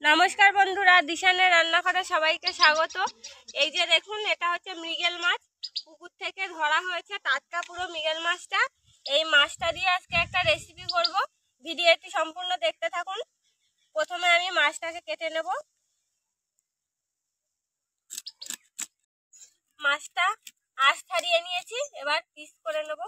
নমস্কার বন্ধুরা, দিশানের রান্নাঘরে সবাইকে স্বাগত। এই যে দেখুন, এটা হচ্ছে মৃগেল মাছ। পুকুর থেকে ধরা হয়েছে টাটকা পুরো মৃগেল মাছটা। এই মাছটা দিয়ে আজকে একটা রেসিপি করব। ভিডিওটি সম্পূর্ণ দেখতে থাকুন। প্রথমে আমি মাছটাকে কেটে নেব। মাছটা আঁশ ছাড়িয়ে নিয়েছি, এবার পিস করে নেব।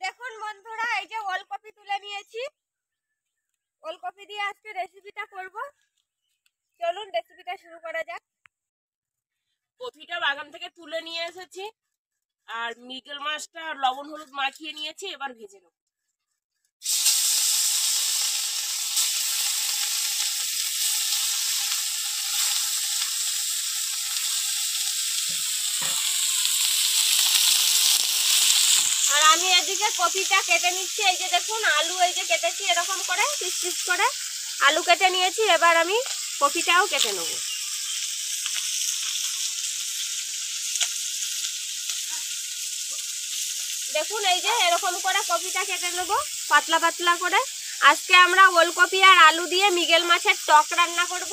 দেখুন বন্ধুরা, এই যে ওলকপি তুলে নিয়েছি। ওলকপি দিয়ে আজকে রেসিপিটা করব। চলুন রেসিপিটা শুরু করা যাক। কপিটা বাগান থেকে তুলে নিয়ে এসেছি, আর মৃগেল মাছটা লবণ হলুদ মাখিয়ে নিয়েছি। এবার ভেজে নেব। আর আমি এদিকে কপিটা কেটে নিচ্ছি। এই যে দেখুন, আলু এই যে কেটেছি এরকম করে পিস পিস করে আলু কেটে নিয়েছি। এবার আমি কপিটাও কেটে নেব। দেখুন, এই যে এরকম করে কপিটা কেটে নেব পাতলা পাতলা করে। আজকে আমরা ওলকপি আর আলু দিয়ে মৃগেল মাছের টক রান্না করব,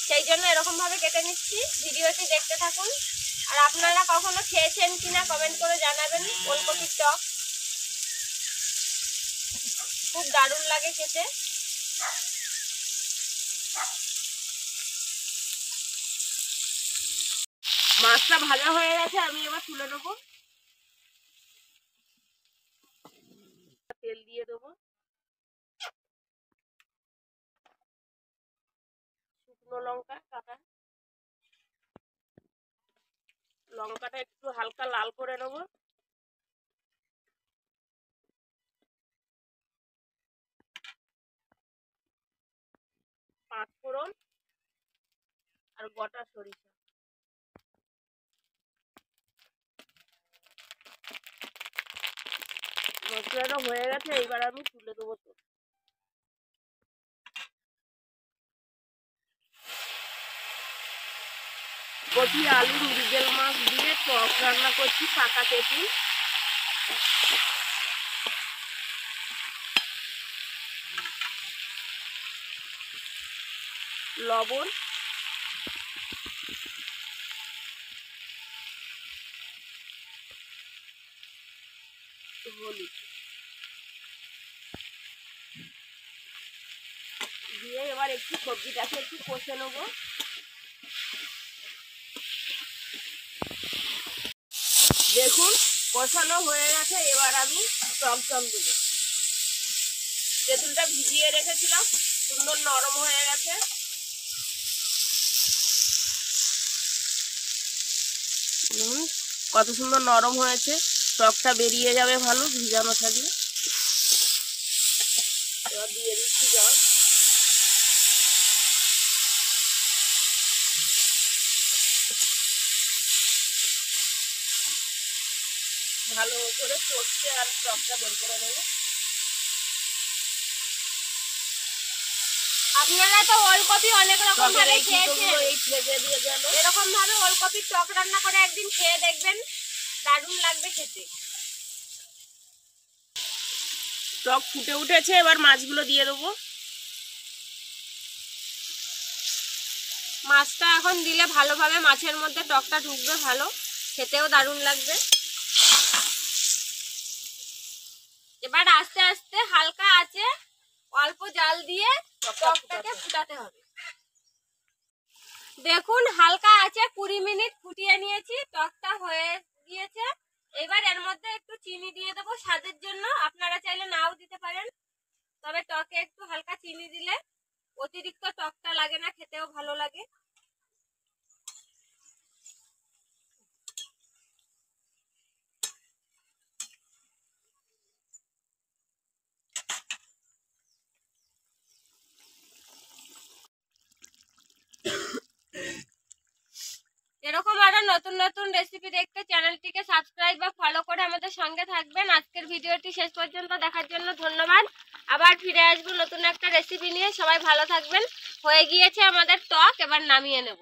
সেই জন্য এরকম ভাবে কেটে নিচ্ছি। ভিডিওটি দেখতে থাকুন। আর আপনারা কখনো খেয়েছেন কিনা কমেন্ট করে জানাবেন। ওলকপির টক খুব দারুণ লাগে খেতে। মাছটা ভাজা হয়ে গেছে, আমি এবার তুলে নেব। তেল দিয়ে দেবো। শুকনো লঙ্কা কাটা, লঙ্কাটা একটু হালকা লাল করে নেব। পাঁচ ফোড়ন আর গোটা সরিষা। মশলাটা হয়ে গেছে, এইবার আমি তুলে দেবো। তো কপি আলু মৃগেল মাছ দিয়ে টক রান্না করছি, পাকা তেঁতুল, লবণ, হলুদ দিয়ে এবার একটু সবজিটাকে একটু কষে নেব। দেখুন, কষানো হয়ে গেছে। এবার আমি টক জল দেবো। তেঁতুলটা ভিজিয়ে রেখেছিলাম, সুন্দর নরম হয়ে গেছে। কত সুন্দর নরম হয়েছে। টকটা বেরিয়ে যাবে ভালো ভিজানো থাকলে। এবার দিয়ে দিচ্ছি জল। ভালো করে কষতে আর টকটা বের করে নেব। আপনারা তো ওলকপি অনেক রকম ভাবে খেয়েছেন। এই ভেজে দিয়ে গেল। এরকম ভাবে ওলকপির টক রান্না করে একদিন খেয়ে দেখবেন, দারুণ লাগবে খেতে। টক ফুটে উঠেছে, এবার মাছগুলো দিয়ে দেবো। মাছটা এখন দিলে ভালোভাবে মাছের মধ্যে টকটা ঢুকবে, ভালো খেতেও দারুণ লাগবে। এবার আস্তে আস্তে হালকা আছে অল্প জাল দিয়ে টকটাকে ফুটাতে হবে। দেখুন হালকা আছে 20 মিনিট ফুটিয়ে নিয়েছি, টকটা হয়ে গিয়েছে। এবার এর মধ্যে একটু চিনি দিয়ে দেবো স্বাদের জন্য, আপনারা চাইলে নাও দিতে পারেন, তবে টকে একটু হালকা চিনি দিলে অতিরিক্ত টকটা লাগে না, খেতেও ভালো লাগে। এরকম আরো নতুন নতুন রেসিপি দেখতে চ্যানেলটিকে সাবস্ক্রাইব বা ফলো করে আমাদের সঙ্গে থাকবেন। আজকের ভিডিওটি শেষ পর্যন্ত দেখার জন্য ধন্যবাদ। আবার ফিরে আসবো নতুন একটা রেসিপি নিয়ে। সবাই ভালো থাকবেন। হয়ে গিয়েছে আমাদের টক, এবার নামিয়ে নেব।